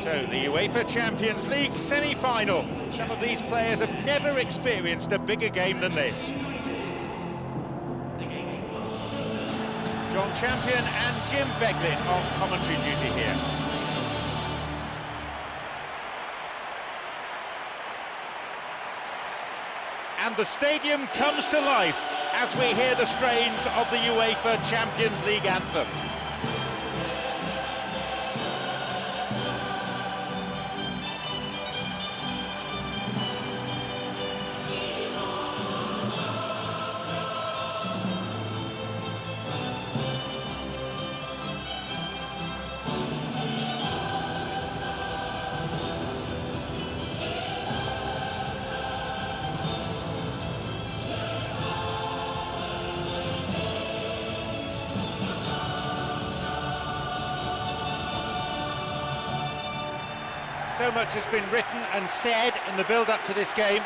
So, the UEFA Champions League semi-final. Some of these players have never experienced a bigger game than this. John Champion and Jim Beglin on commentary duty here. And the stadium comes to life as we hear the strains of the UEFA Champions League anthem. So much has been written and said in the build-up to this game.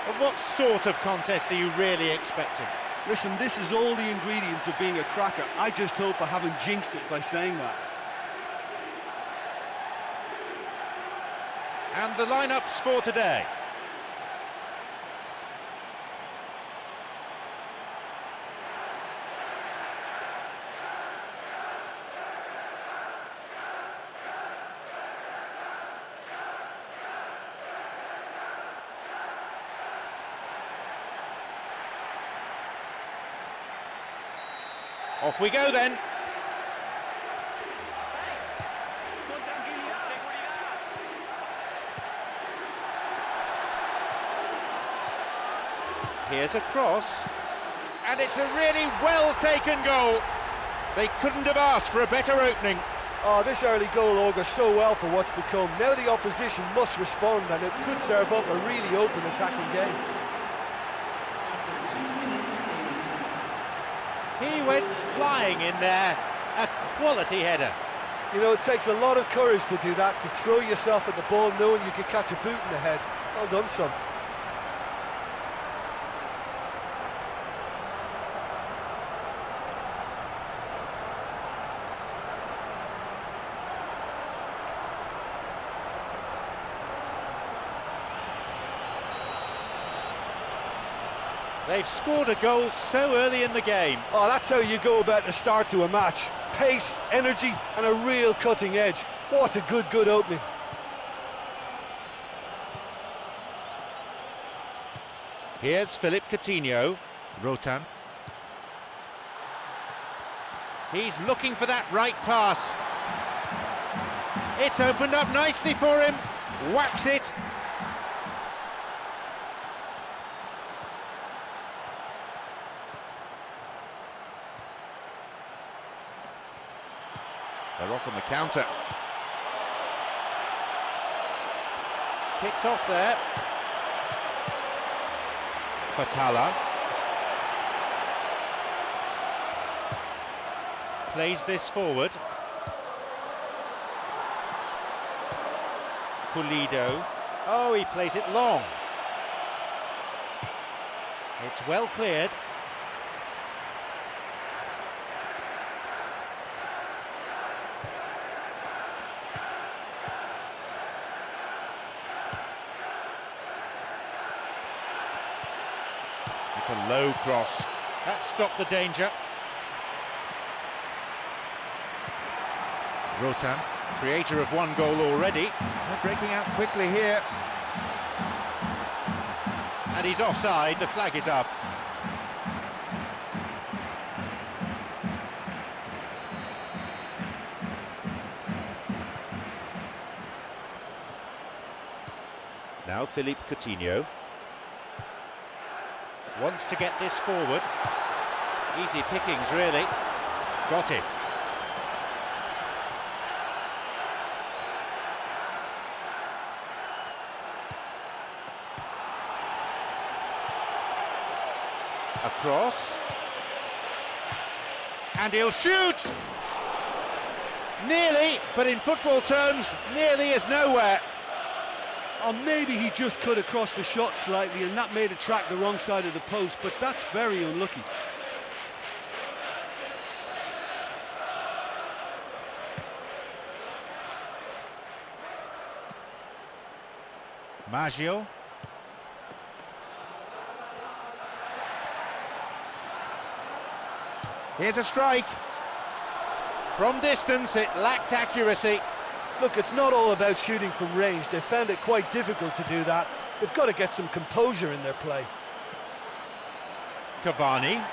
But what sort of contest are you really expecting? Listen, this is all the ingredients of being a cracker. I just hope I haven't jinxed it by saying that. And the lineups for today. Off we go then. Here's a cross, and it's a really well-taken goal. They couldn't have asked for a better opening. Oh, this early goal augurs so well for what's to come. Now the opposition must respond, and it could serve up a really open attacking game. He went flying in there, a quality header. You know, it takes a lot of courage to do that, to throw yourself at the ball knowing you could catch a boot in the head. Well done, son. They've scored a goal so early in the game. Oh, that's how you go about the start to a match. Pace, energy, and a real cutting edge. What a good opening. Here's Philippe Coutinho. Rotan. He's looking for that right pass. It's opened up nicely for him. Whacks it. They're off on the counter. Kicked off there. Fatala. Plays this forward. Pulido. Oh, he plays it long. It's well cleared. That's a low cross. That stopped the danger. Rotan, creator of one goal already. They're breaking out quickly here. And he's offside, the flag is up. Now Philippe Coutinho wants to get this forward. Easy pickings, really. Got it. Across. And he'll shoot! Nearly, but in football terms, nearly is nowhere. Or maybe he just cut across the shot slightly and that made it track the wrong side of the post, but that's very unlucky. Maggio. Here's a strike. From distance, it lacked accuracy. Look, it's not all about shooting from range. They found it quite difficult to do that. They've got to get some composure in their play. Cavani.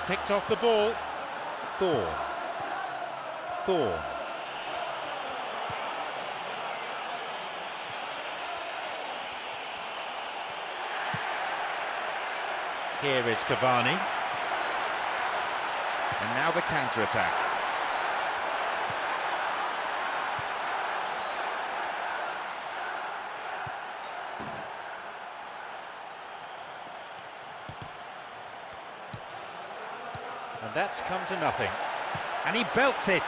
Picked off the ball. Thorne. Here is Cavani. And now the counter-attack. And that's come to nothing. And he belts it.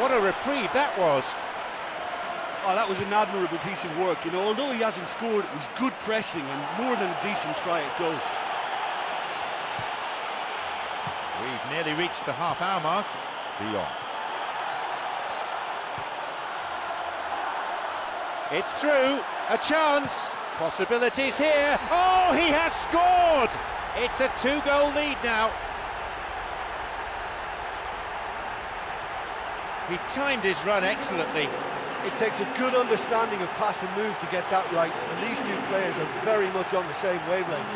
What a reprieve that was. Oh, that was an admirable piece of work. You know, although he hasn't scored, it was good pressing and more than a decent try at goal. We've nearly reached the half-hour mark. De Jong. It's through. A chance. Possibilities here. Oh, he has scored! It's a 2-goal lead now. He timed his run excellently. It takes a good understanding of pass and move to get that right, and these two players are very much on the same wavelength.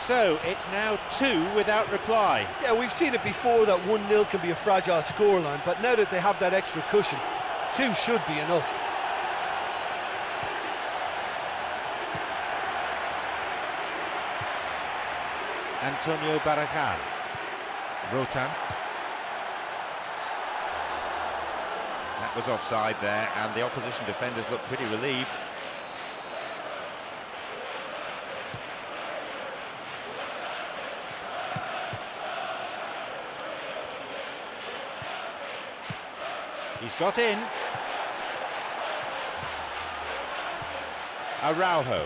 So it's now 2 without reply. Yeah, we've seen it before that 1-0 can be a fragile scoreline, but now that they have that extra cushion, 2 should be enough. Antonio Barracan. Rotan. That was offside there, and the opposition defenders look pretty relieved. He's got in. Araujo.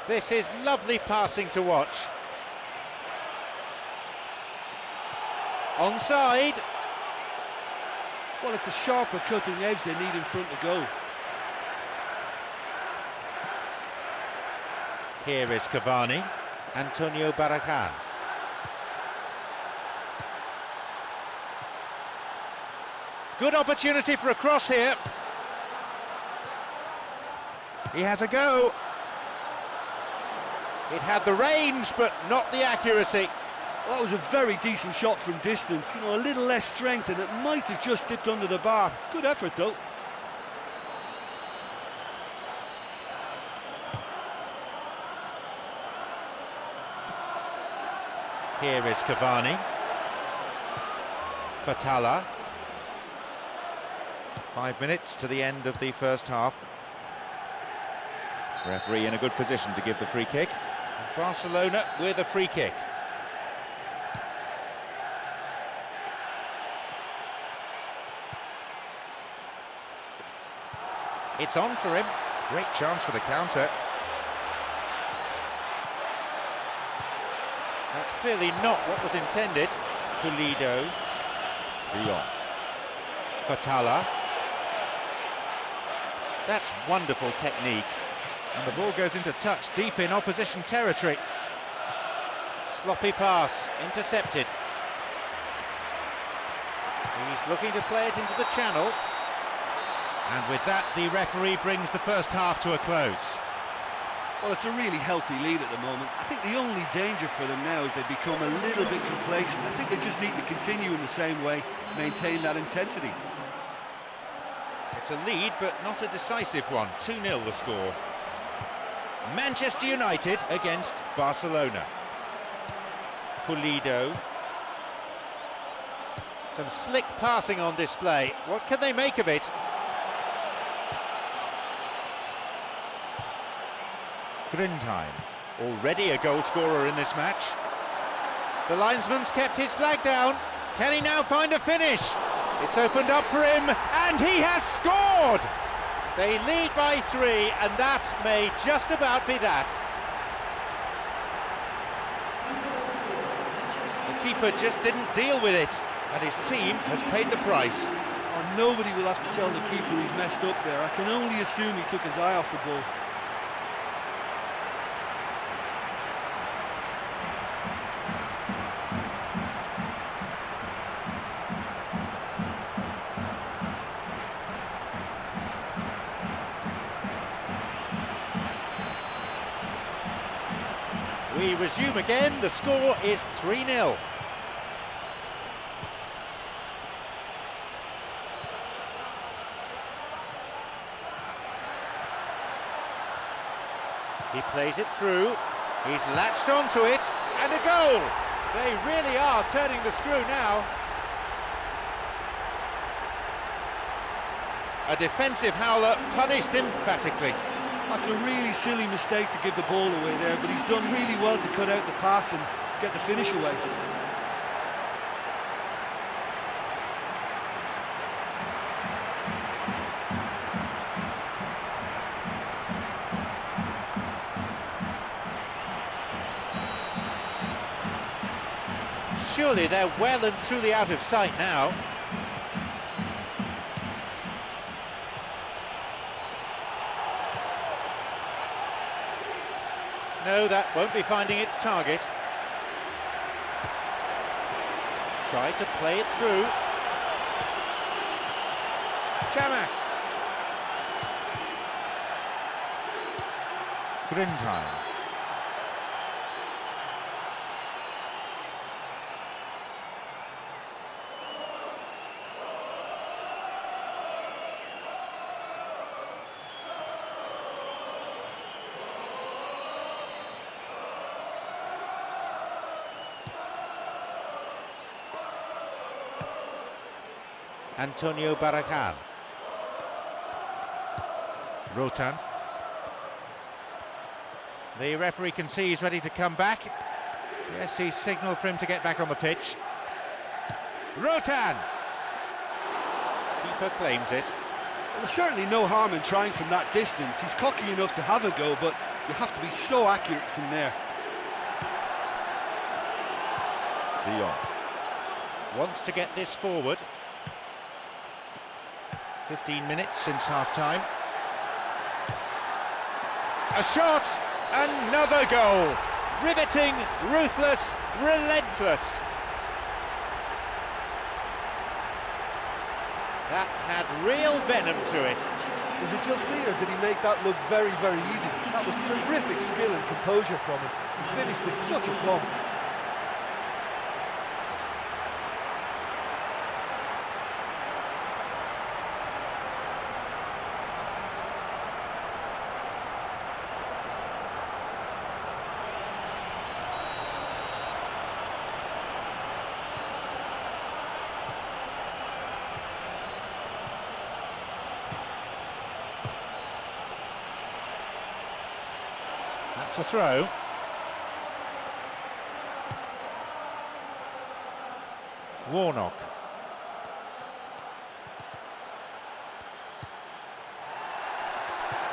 This is lovely passing to watch. Onside. Well, it's a sharper cutting edge they need in front of goal. Here is Cavani. Antonio Barracan. Good opportunity for a cross here. He has a go. It had the range, but not the accuracy. Well, that was a very decent shot from distance. You know, a little less strength, and it might have just dipped under the bar. Good effort, though. Here is Cavani. Fatala. 5 minutes to the end of the first half. Referee in a good position to give the free kick. Barcelona with a free kick. It's on for him. Great chance for the counter. That's clearly not what was intended. Pulido. De Jong. Fatala. That's wonderful technique. And the ball goes into touch deep in opposition territory. Sloppy pass, intercepted. He's looking to play it into the channel. And with that, the referee brings the first half to a close. Well, it's a really healthy lead at the moment. I think the only danger for them now is they become a little bit complacent. I think they just need to continue in the same way, maintain that intensity. It's a lead, but not a decisive one. 2-0 the score. Manchester United against Barcelona. Pulido. Some slick passing on display. What can they make of it? Grindheim. Already a goal scorer in this match. The linesman's kept his flag down. Can he now find a finish? It's opened up for him, and he has scored! They lead by 3, and that may just about be that. The keeper just didn't deal with it, and his team has paid the price. Oh, nobody will have to tell the keeper he's messed up there. I can only assume he took his eye off the ball. We resume again, the score is 3-0. He plays it through, he's latched onto it, and a goal! They really are turning the screw now. A defensive howler punished emphatically. That's a really silly mistake to give the ball away there, but he's done really well to cut out the pass and get the finish away. Surely they're well and truly out of sight now. No, that won't be finding its target. Try to play it through. Chama. Grindheim. Antonio Barracan. Rotan. The referee can see he's ready to come back. Yes, he's signalled for him to get back on the pitch. Rotan! Keeper claims it. Well, there's certainly no harm in trying from that distance. He's cocky enough to have a go, but you have to be so accurate from there. De Jong. Wants to get this forward. 15 minutes since half-time. A shot! Another goal! Riveting, ruthless, relentless. That had real venom to it. Was it just me, or did he make that look very, very easy? That was terrific skill and composure from him. He finished with such aplomb. That's a throw. Warnock.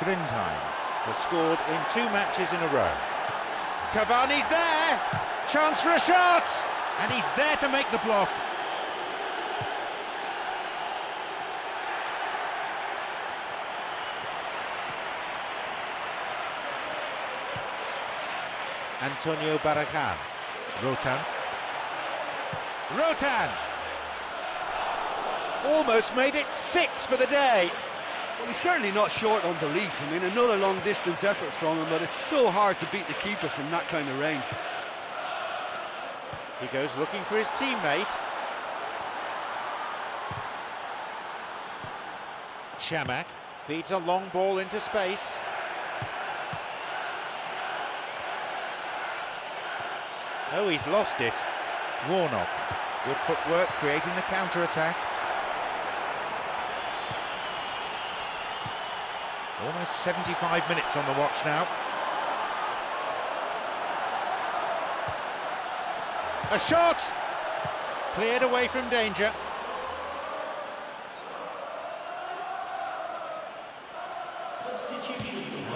Greenwood has scored in 2 matches in a row. Cavani's there! Chance for a shot! And he's there to make the block. Antonio Barracan. Rotan! Almost made it 6 for the day. Well, he's certainly not short on belief. I mean, another long-distance effort from him, but it's so hard to beat the keeper from that kind of range. He goes looking for his teammate. Chamak feeds a long ball into space. Oh, he's lost it. Warnock, good footwork, creating the counter-attack. Almost 75 minutes on the watch now. A shot! Cleared away from danger.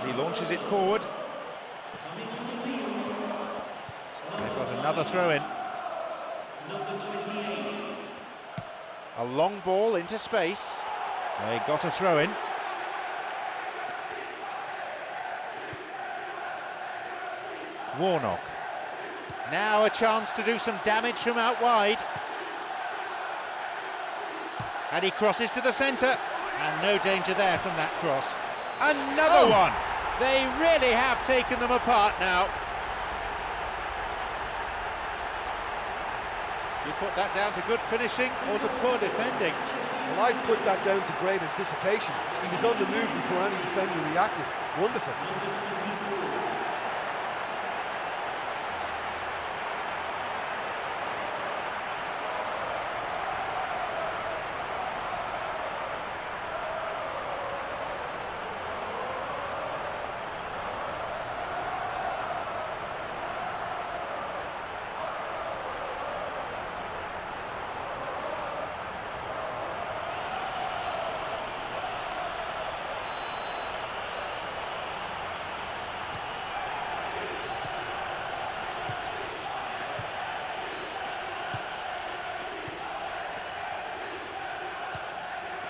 And he launches it forward. They've got another throw-in. A long ball into space. They got a throw-in. Warnock. Now a chance to do some damage from out wide. And he crosses to the centre. And no danger there from that cross. Another one! They really have taken them apart now. Do you put that down to good finishing or to poor defending? Well, I'd put that down to great anticipation. He was on the move before any defender reacted. Wonderful.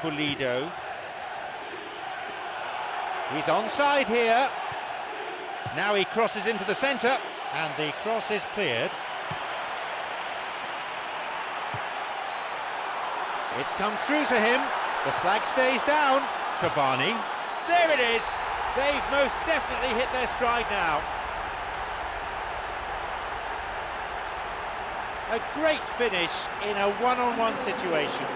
Pulido. He's onside here. Now he crosses into the centre, and the cross is cleared. It's come through to him. The flag stays down. Cavani. There it is. They've most definitely hit their stride now. A great finish in a one-on-one situation.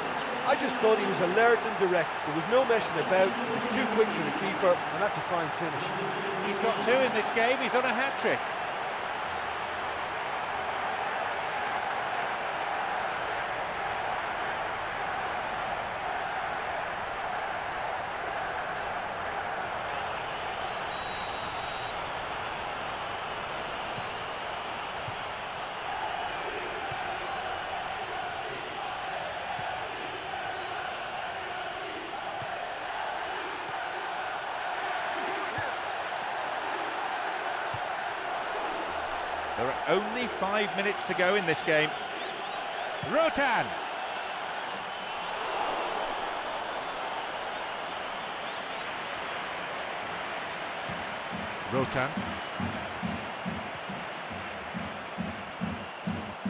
I just thought he was alert and direct. There was no messing about. He was too quick for the keeper, and that's a fine finish. He's got 2 in this game. He's on a hat-trick. There are only 5 minutes to go in this game. Rotan!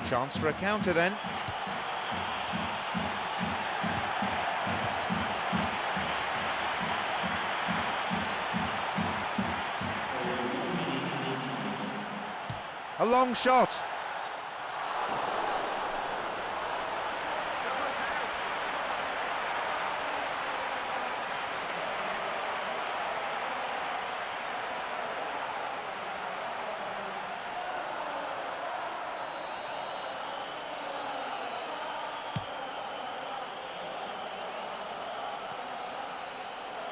Chance for a counter then. A long shot.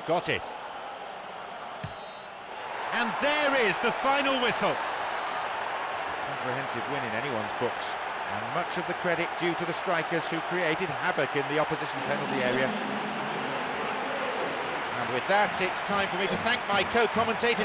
Got it. And there is the final whistle. Comprehensive win in anyone's books, and much of the credit due to the strikers who created havoc in the opposition penalty area. And And with that, it's time for me to thank my co-commentator...